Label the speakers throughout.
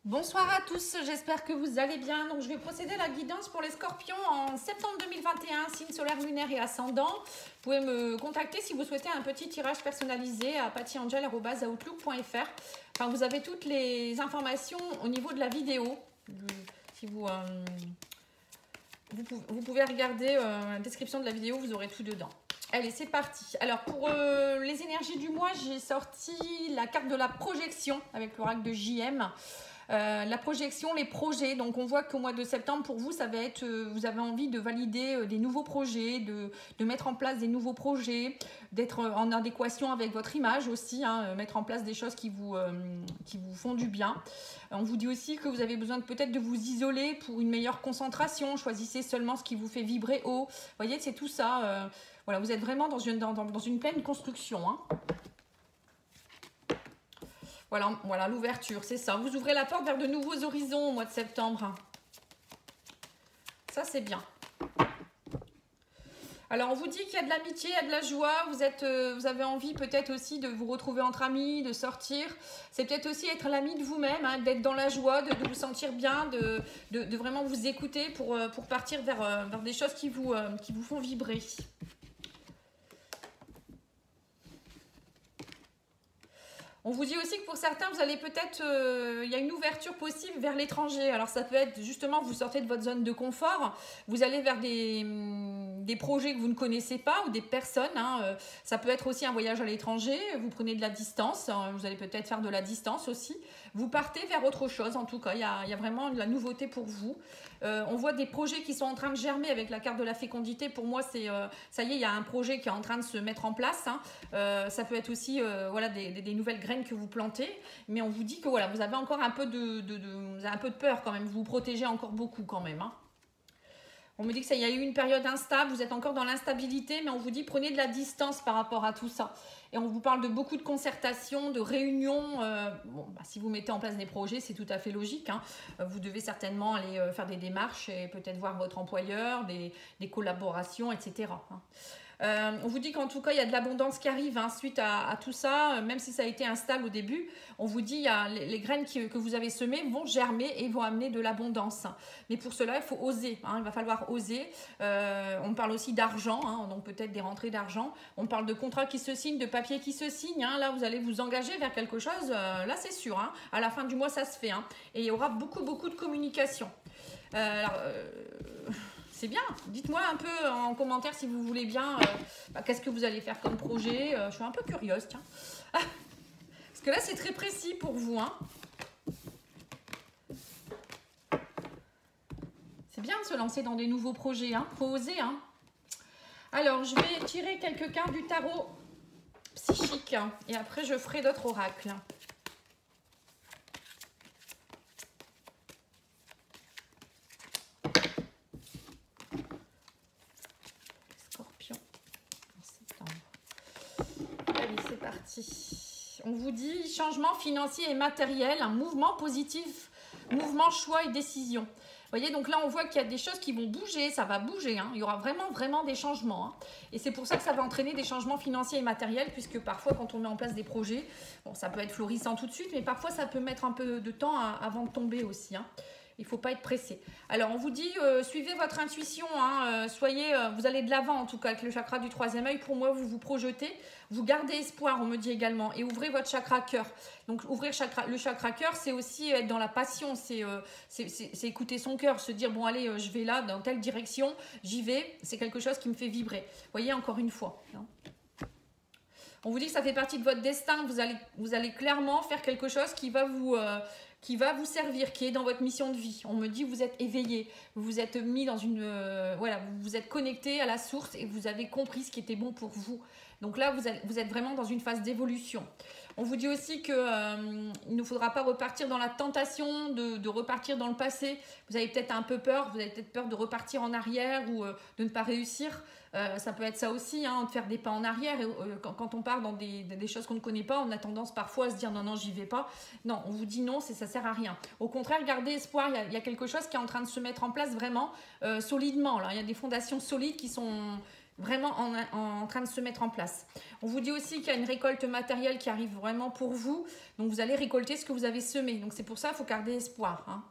Speaker 1: Bonsoir à tous, j'espère que vous allez bien. Donc, je vais procéder à la guidance pour les scorpions en septembre 2021, signe solaire, lunaire et ascendant. Vous pouvez me contacter si vous souhaitez un petit tirage personnalisé à pattyangel@outlook.fr. Enfin, vous avez toutes les informations au niveau de la vidéo. Si vous pouvez regarder la description de la vidéo, vous aurez tout dedans. Allez, c'est parti. Alors, pour les énergies du mois, j'ai sorti la carte de la projection avec l'oracle de JM. La projection, les projets. Donc, on voit qu'au mois de septembre, pour vous, ça va être, vous avez envie de valider des nouveaux projets, de mettre en place des nouveaux projets, d'être en adéquation avec votre image aussi, hein, mettre en place des choses qui vous font du bien. On vous dit aussi que vous avez besoin peut-être de vous isoler pour une meilleure concentration. Choisissez seulement ce qui vous fait vibrer haut. Vous voyez, c'est tout ça. Voilà, vous êtes vraiment dans une pleine construction, hein. Voilà l'ouverture, c'est ça. Vous ouvrez la porte vers de nouveaux horizons au mois de septembre. Ça, c'est bien. Alors, on vous dit qu'il y a de l'amitié, il y a de la joie. Vous avez envie peut-être aussi de vous retrouver entre amis, de sortir. C'est peut-être aussi être l'ami de vous-même, hein, d'être dans la joie, de vous sentir bien, de vraiment vous écouter pour partir vers des choses qui vous font vibrer. On vous dit aussi que pour certains, vous allez peut-être, il y a une ouverture possible vers l'étranger. Alors ça peut être justement, vous sortez de votre zone de confort, vous allez vers des projets que vous ne connaissez pas ou des personnes, hein. Ça peut être aussi un voyage à l'étranger, vous prenez de la distance, hein, vous allez peut-être faire de la distance aussi. Vous partez vers autre chose, en tout cas, il y a vraiment de la nouveauté pour vous. On voit des projets qui sont en train de germer avec la carte de la fécondité. Pour moi, c'est ça y est, il y a un projet qui est en train de se mettre en place, hein. Ça peut être aussi voilà, des nouvelles graines que vous plantez, mais on vous dit que voilà, vous avez encore un peu vous avez un peu de peur quand même, vous vous protégez encore beaucoup quand même, hein. On me dit que ça y a eu une période instable, vous êtes encore dans l'instabilité, mais on vous dit prenez de la distance par rapport à tout ça. Et on vous parle de beaucoup de concertations, de réunions. Si vous mettez en place des projets, c'est tout à fait logique, hein. Vous devez certainement aller faire des démarches et peut-être voir votre employeur, des collaborations, etc., hein. On vous dit qu'en tout cas, il y a de l'abondance qui arrive, hein, suite à tout ça, même si ça a été instable au début. On vous dit les graines que vous avez semées vont germer et vont amener de l'abondance. Mais pour cela, il faut oser, hein, il va falloir oser. On parle aussi d'argent, hein, donc peut-être des rentrées d'argent. On parle de contrats qui se signent, de papiers qui se signent, hein. Là, vous allez vous engager vers quelque chose, là c'est sûr, hein. À la fin du mois, ça se fait, hein. Et il y aura beaucoup de communication. C'est bien, dites-moi un peu en commentaire si vous voulez bien, qu'est-ce que vous allez faire comme projet. Je suis un peu curieuse, tiens. Parce que là, c'est très précis pour vous, hein. C'est bien de se lancer dans des nouveaux projets, hein. Faut oser, hein. Alors, je vais tirer quelques cartes du tarot psychique, hein, et après, je ferai d'autres oracles. On vous dit changement financier et matériel, un mouvement positif, mouvement, choix et décision. Vous voyez, donc là, on voit qu'il y a des choses qui vont bouger, ça va bouger, hein. Il y aura vraiment des changements, hein. Et c'est pour ça que ça va entraîner des changements financiers et matériels, puisque parfois, quand on met en place des projets, bon, ça peut être florissant tout de suite, mais parfois, ça peut mettre un peu de temps avant de tomber aussi, hein. Il ne faut pas être pressé. Alors, on vous dit, suivez votre intuition, hein, vous allez de l'avant, en tout cas, avec le chakra du troisième œil. Pour moi, vous vous projetez, vous gardez espoir, on me dit également, et ouvrez votre chakra cœur. Donc, ouvrir le chakra cœur, c'est aussi être dans la passion, c'est écouter son cœur, se dire, bon, allez, je vais là, dans telle direction, j'y vais, c'est quelque chose qui me fait vibrer. Vous voyez, encore une fois, hein. On vous dit que ça fait partie de votre destin, vous allez clairement faire quelque chose qui va vous servir, qui est dans votre mission de vie. On me dit que vous êtes éveillé, vous vous êtes mis dans une... voilà, vous vous êtes connecté à la source et vous avez compris ce qui était bon pour vous. Donc là, vous êtes vraiment dans une phase d'évolution. On vous dit aussi qu'il ne faudra pas repartir dans la tentation de repartir dans le passé. Vous avez peut-être un peu peur, vous avez peut-être peur de repartir en arrière ou de ne pas réussir. Ça peut être ça aussi, hein, de faire des pas en arrière. Et, quand on part dans des choses qu'on ne connaît pas, on a tendance parfois à se dire non, j'y vais pas. Non, on vous dit non, ça sert à rien. Au contraire, gardez espoir, il y a quelque chose qui est en train de se mettre en place vraiment solidement. Là. Il y a des fondations solides qui sont vraiment en train de se mettre en place. On vous dit aussi qu'il y a une récolte matérielle qui arrive vraiment pour vous. Donc, vous allez récolter ce que vous avez semé. Donc, c'est pour ça qu'il faut garder espoir. Hein.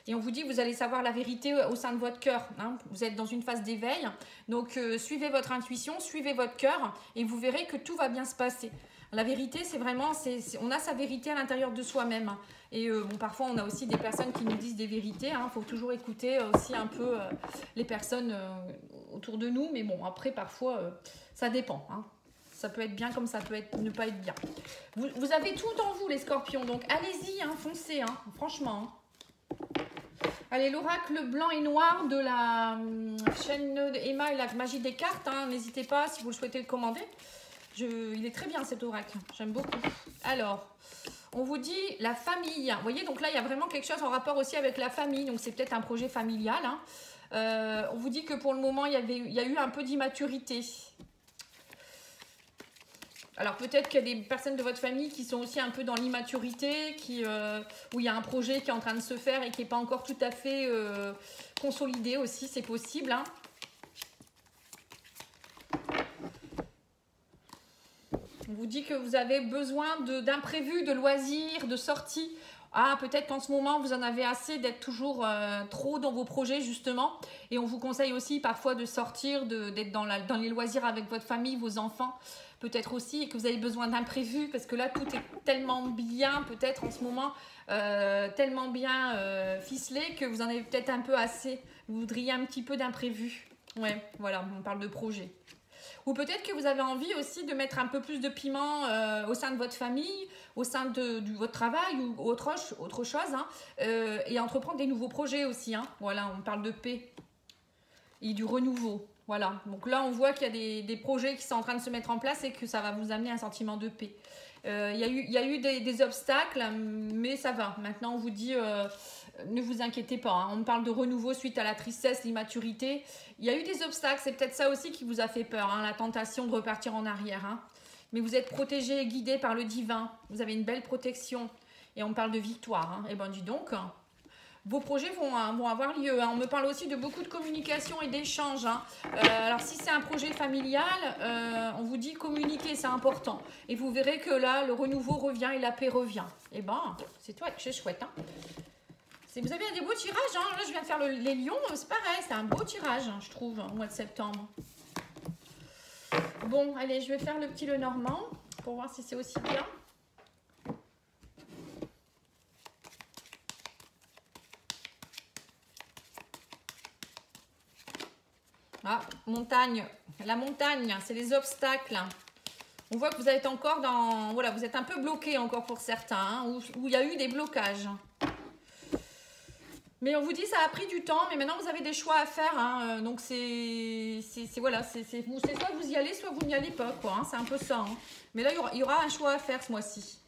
Speaker 1: Et on vous dit que vous allez savoir la vérité au sein de votre cœur. Hein. Vous êtes dans une phase d'éveil. Donc, suivez votre intuition, suivez votre cœur et vous verrez que tout va bien se passer. La vérité, c'est vraiment, on a sa vérité à l'intérieur de soi-même. Et bon, parfois, on a aussi des personnes qui nous disent des vérités. Il faut toujours écouter aussi un peu les personnes autour de nous. Mais bon, après, parfois, ça dépend. Hein. Ça peut être bien comme ça peut ne pas être bien. Vous avez tout en vous, les scorpions. Donc, allez-y, hein, foncez, hein, franchement. Hein. Allez, l'oracle blanc et noir de la chaîne Emma et la magie des cartes. Hein. N'hésitez pas si vous le souhaitez le commander. Il est très bien cet oracle, j'aime beaucoup. Alors, on vous dit la famille. Vous voyez, donc là, il y a vraiment quelque chose en rapport aussi avec la famille. Donc, c'est peut-être un projet familial. Hein. On vous dit que pour le moment, il y a eu un peu d'immaturité. Alors, peut-être qu'il y a des personnes de votre famille qui sont aussi un peu dans l'immaturité, où il y a un projet qui est en train de se faire et qui n'est pas encore tout à fait consolidé aussi, c'est possible. Hein. On vous dit que vous avez besoin d'imprévus, de loisirs, de sorties. Ah, peut-être qu'en ce moment, vous en avez assez d'être toujours trop dans vos projets, justement. Et on vous conseille aussi parfois de sortir, d'être dans les loisirs avec votre famille, vos enfants. Peut-être aussi et que vous avez besoin d'imprévus parce que là, tout est tellement bien, peut-être en ce moment, tellement bien ficelé que vous en avez peut-être un peu assez. Vous voudriez un petit peu d'imprévus. Ouais, voilà, on parle de projet. Ou peut-être que vous avez envie aussi de mettre un peu plus de piment au sein de votre famille, au sein de votre travail ou autre chose. Hein, et entreprendre des nouveaux projets aussi. Hein. Voilà, on parle de paix et du renouveau. Voilà, donc là on voit qu'il y a des projets qui sont en train de se mettre en place et que ça va vous amener un sentiment de paix. Il y a eu des obstacles, mais ça va. Maintenant on vous dit... ne vous inquiétez pas, hein. On parle de renouveau suite à la tristesse, l'immaturité. Il y a eu des obstacles, c'est peut-être ça aussi qui vous a fait peur, hein, la tentation de repartir en arrière. Hein. Mais vous êtes protégé et guidé par le divin. Vous avez une belle protection. Et on parle de victoire. Hein. Et ben dis donc, vos projets vont avoir lieu. Hein. On me parle aussi de beaucoup de communication et d'échanges. Hein. Alors si c'est un projet familial, on vous dit communiquer, c'est important. Et vous verrez que là, le renouveau revient et la paix revient. Et ben, c'est chouette. Hein. Vous avez des beaux tirages, hein. Là je viens de faire les lions, c'est pareil, c'est un beau tirage, hein, je trouve, au mois de septembre. Bon, allez, je vais faire le petit Lenormand, pour voir si c'est aussi bien. Ah, montagne, la montagne, c'est les obstacles. On voit que vous êtes encore dans, voilà, vous êtes un peu bloqué encore pour certains, hein, où il y a eu des blocages. Mais on vous dit ça a pris du temps, mais maintenant vous avez des choix à faire. Hein, donc voilà, c'est soit vous y allez, soit vous n'y allez pas. Hein, c'est un peu ça. Hein. Mais là, il y aura un choix à faire ce mois-ci.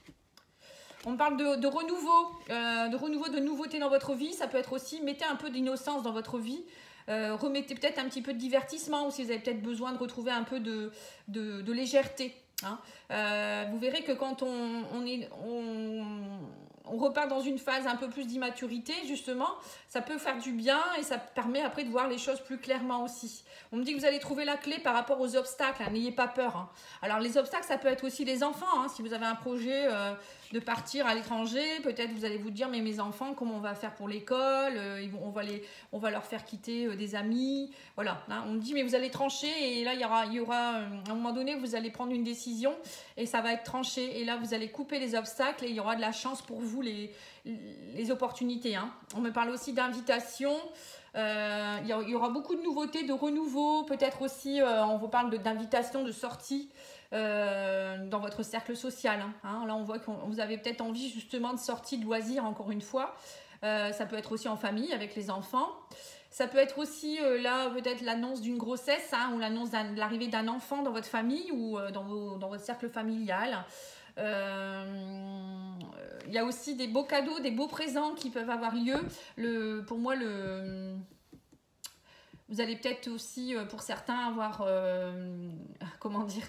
Speaker 1: On parle de renouveau, de nouveauté dans votre vie. Ça peut être aussi, mettez un peu d'innocence dans votre vie. Remettez peut-être un petit peu de divertissement ou si vous avez peut-être besoin de retrouver un peu de légèreté. Hein. Vous verrez que quand on repart dans une phase un peu plus d'immaturité, justement, ça peut faire du bien et ça permet après de voir les choses plus clairement aussi. On me dit que vous allez trouver la clé par rapport aux obstacles, hein, n'ayez pas peur. Hein. Alors les obstacles, ça peut être aussi les enfants. Hein. Si vous avez un projet de partir à l'étranger, peut-être vous allez vous dire, mais mes enfants, comment on va faire pour l'école, on va leur faire quitter des amis. Voilà, hein. On me dit, mais vous allez trancher et là, il y aura à un moment donné, vous allez prendre une décision et ça va être tranché. Et là, vous allez couper les obstacles et il y aura de la chance pour vous, les opportunités. Hein. On me parle aussi d'invitation. Il y aura beaucoup de nouveautés, de renouveau. Peut-être aussi, on vous parle d'invitation, de sortie dans votre cercle social. Hein. Là, on voit que vous avez peut-être envie justement de sortie, de loisirs, encore une fois. Ça peut être aussi en famille, avec les enfants. Ça peut être aussi, là, peut-être l'annonce d'une grossesse, hein, ou l'annonce de l'arrivée d'un enfant dans votre famille ou dans votre cercle familial. Il y a aussi des beaux cadeaux, des beaux présents qui peuvent avoir lieu. Pour moi, vous allez peut-être aussi, pour certains, avoir, comment dire,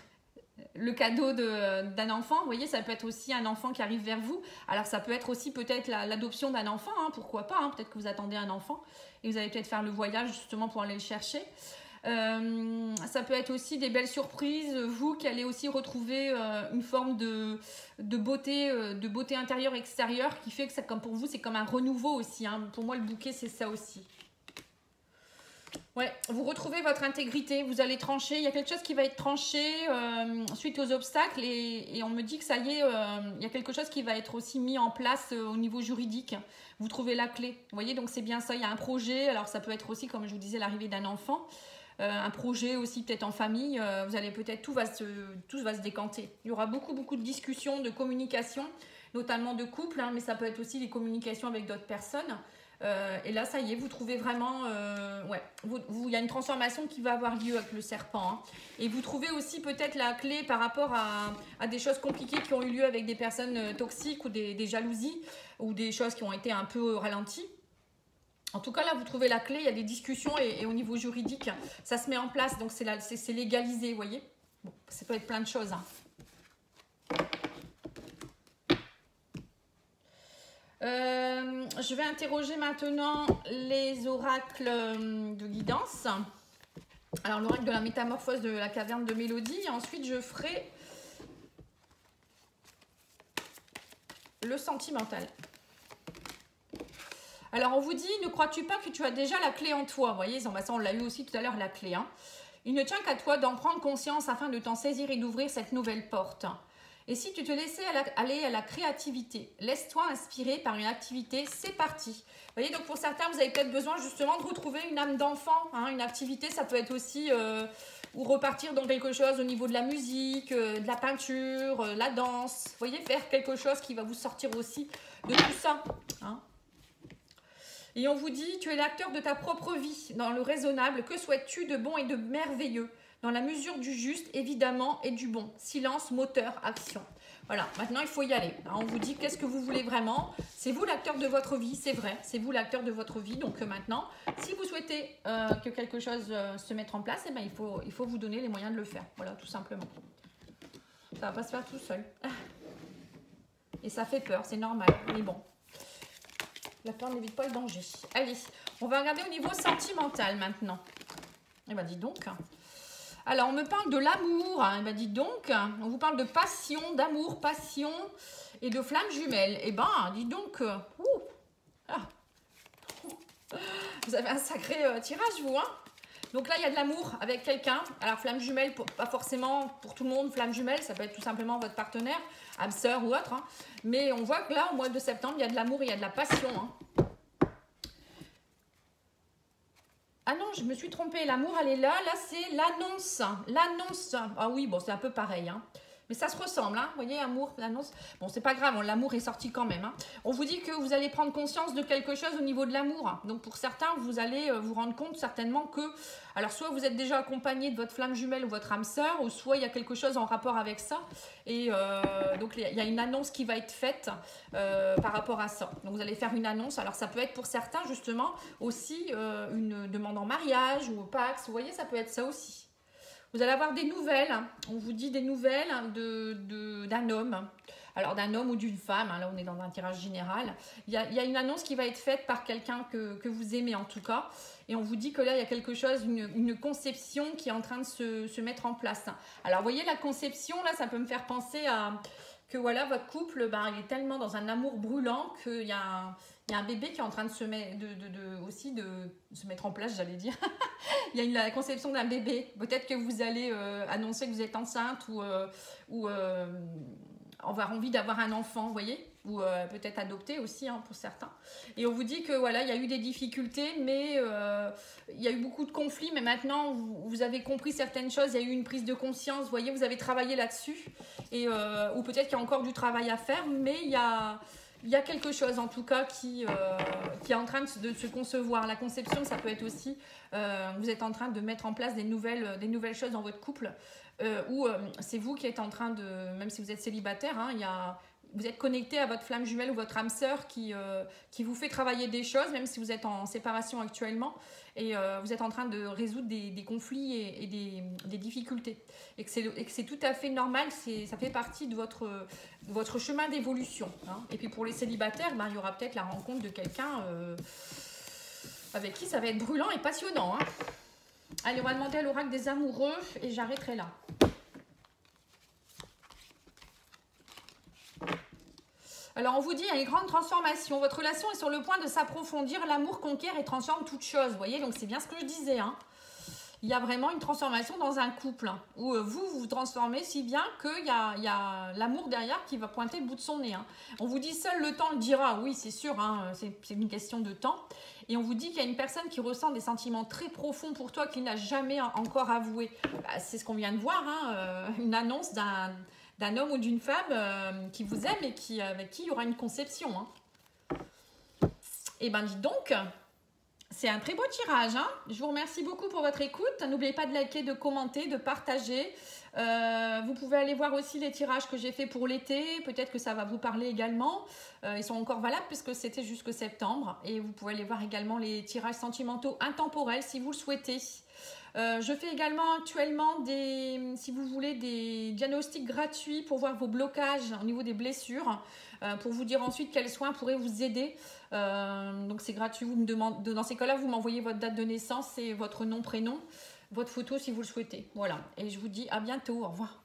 Speaker 1: le cadeau d'un enfant. Vous voyez, ça peut être aussi un enfant qui arrive vers vous. Alors, ça peut être aussi peut-être l'adoption d'un enfant, hein, pourquoi pas. Hein, peut-être que vous attendez un enfant et vous allez peut-être faire le voyage justement pour aller le chercher. Ça peut être aussi des belles surprises, vous qui allez aussi retrouver une forme de beauté intérieure extérieure qui fait que ça, comme pour vous, c'est comme un renouveau aussi. Hein. Pour moi, le bouquet, c'est ça aussi. Ouais, vous retrouvez votre intégrité, vous allez trancher, il y a quelque chose qui va être tranché suite aux obstacles et on me dit que ça y est, il y a quelque chose qui va être aussi mis en place au niveau juridique. Vous trouvez la clé, vous voyez, donc c'est bien ça, il y a un projet, alors ça peut être aussi, comme je vous disais, l'arrivée d'un enfant, un projet aussi peut-être en famille, vous allez peut-être, tout va se décanter. Il y aura beaucoup de discussions, de communication, notamment de couple, hein, mais ça peut être aussi des communications avec d'autres personnes. Et là, ça y est, vous trouvez vraiment... ouais, il y a une transformation qui va avoir lieu avec le serpent. Hein. Et vous trouvez aussi peut-être la clé par rapport à des choses compliquées qui ont eu lieu avec des personnes toxiques ou des jalousies ou des choses qui ont été un peu ralenties. En tout cas, là, vous trouvez la clé, il y a des discussions et au niveau juridique, ça se met en place. Donc, c'est légalisé, vous voyez. Bon, ça peut être plein de choses. Hein. Je vais interroger maintenant les oracles de guidance. Alors, l'oracle de la métamorphose de la caverne de Mélodie. Et ensuite, je ferai le sentimental. Alors, on vous dit, ne crois-tu pas que tu as déjà la clé en toi? Vous voyez, ça, on l'a eu aussi tout à l'heure, la clé. Hein. Il ne tient qu'à toi d'en prendre conscience afin de t'en saisir et d'ouvrir cette nouvelle porte. Et si tu te laissais aller à la créativité, laisse-toi inspirer par une activité, c'est parti. Vous voyez, donc pour certains, vous avez peut-être besoin justement de retrouver une âme d'enfant. Hein, une activité, ça peut être aussi ou repartir dans quelque chose au niveau de la musique, de la peinture, la danse. Vous voyez, faire quelque chose qui va vous sortir aussi de tout ça. Hein. Et on vous dit, tu es l'acteur de ta propre vie, dans le raisonnable. Que souhaites-tu de bon et de merveilleux? Dans la mesure du juste, évidemment, et du bon. Silence, moteur, action. Voilà, maintenant il faut y aller. On vous dit qu'est-ce que vous voulez vraiment. C'est vous l'acteur de votre vie, c'est vrai. C'est vous l'acteur de votre vie. Donc maintenant, si vous souhaitez que quelque chose se mette en place, eh ben, il faut vous donner les moyens de le faire. Voilà, tout simplement. Ça ne va pas se faire tout seul. Et ça fait peur, c'est normal. Mais bon, la peur n'évite pas le danger. Allez, on va regarder au niveau sentimental maintenant. Eh ben dis donc. Alors, on me parle de l'amour. Eh ben dis donc, on vous parle de passion, d'amour, passion et de flammes jumelles. Eh ben, dis donc. Vous avez un sacré tirage, vous, hein. Donc là, il y a de l'amour avec quelqu'un. Alors, flamme jumelle, pas forcément pour tout le monde. Flamme jumelle, ça peut être tout simplement votre partenaire, âme sœur ou autre. Hein. Mais on voit que là, au mois de septembre, il y a de l'amour et il y a de la passion. Hein. Ah non, je me suis trompée. L'amour, elle est là. Là, c'est l'annonce. L'annonce. Ah oui, bon, c'est un peu pareil. Hein. Mais ça se ressemble, hein. Vous voyez, amour, l'annonce. Bon, c'est pas grave, l'amour est sorti quand même. Hein. On vous dit que vous allez prendre conscience de quelque chose au niveau de l'amour. Donc, pour certains, vous allez vous rendre compte certainement que... Alors, soit vous êtes déjà accompagné de votre flamme jumelle ou votre âme sœur, ou soit il y a quelque chose en rapport avec ça. Et donc, il y a une annonce qui va être faite par rapport à ça. Donc, vous allez faire une annonce. Alors, ça peut être pour certains, justement, aussi une demande en mariage ou au Pax. Vous voyez, ça peut être ça aussi. Vous allez avoir des nouvelles, on vous dit des nouvelles d'un homme, alors d'un homme ou d'une femme, hein, là on est dans un tirage général. Il y a une annonce qui va être faite par quelqu'un que vous aimez en tout cas, et on vous dit que là il y a quelque chose, une conception qui est en train de se mettre en place. Alors vous voyez la conception, là ça peut me faire penser à que voilà votre couple, il est tellement dans un amour brûlant qu'il y a un bébé qui est en train de se mettre, aussi de se mettre en place, j'allais dire. Il y a la conception d'un bébé. Peut-être que vous allez annoncer que vous êtes enceinte ou avoir envie d'avoir un enfant, vous voyez, ou peut-être adopter aussi hein, pour certains. Et on vous dit que voilà, il y a eu des difficultés, mais il y a eu beaucoup de conflits, mais maintenant vous avez compris certaines choses, il y a eu une prise de conscience, vous voyez, vous avez travaillé là-dessus, et ou peut-être qu'il y a encore du travail à faire, mais il y a quelque chose en tout cas qui est en train de se concevoir. La conception, ça peut être aussi, vous êtes en train de mettre en place des nouvelles choses dans votre couple, ou c'est vous qui êtes en train de, même si vous êtes célibataire, hein, vous êtes connecté à votre flamme jumelle ou votre âme sœur qui vous fait travailler des choses, même si vous êtes en séparation actuellement, et vous êtes en train de résoudre des conflits et des difficultés. Et que c'est tout à fait normal, ça fait partie de votre chemin d'évolution. Hein. Et puis pour les célibataires, il y aura peut-être la rencontre de quelqu'un avec qui ça va être brûlant et passionnant. Hein. Allez, on va demander à l'oracle des amoureux et j'arrêterai là. Alors, on vous dit, il y a une grande transformation. Votre relation est sur le point de s'approfondir. L'amour conquiert et transforme toute chose. Vous voyez, donc c'est bien ce que je disais. Hein. Il y a vraiment une transformation dans un couple hein, où vous vous transformez si bien qu'il y a l'amour derrière qui va pointer le bout de son nez. Hein. On vous dit, seul le temps le dira. Oui, c'est sûr, hein, c'est une question de temps. Et on vous dit qu'il y a une personne qui ressent des sentiments très profonds pour toi qu'il n'a jamais encore avoué. Bah, c'est ce qu'on vient de voir, hein, une annonce d'un homme ou d'une femme qui vous aime et avec qui il y aura une conception. Hein. Et ben dites donc, c'est un très beau tirage. Hein. Je vous remercie beaucoup pour votre écoute. N'oubliez pas de liker, de commenter, de partager. Vous pouvez aller voir aussi les tirages que j'ai fait pour l'été. Peut-être que ça va vous parler également. Ils sont encore valables puisque c'était jusque septembre. Et vous pouvez aller voir également les tirages sentimentaux intemporels si vous le souhaitez. Je fais également actuellement si vous voulez, des diagnostics gratuits pour voir vos blocages au niveau des blessures, pour vous dire ensuite quels soins pourraient vous aider. Donc c'est gratuit, vous me demandez, dans ces cas-là, vous m'envoyez votre date de naissance et votre nom, prénom, votre photo si vous le souhaitez. Voilà, et je vous dis à bientôt, au revoir.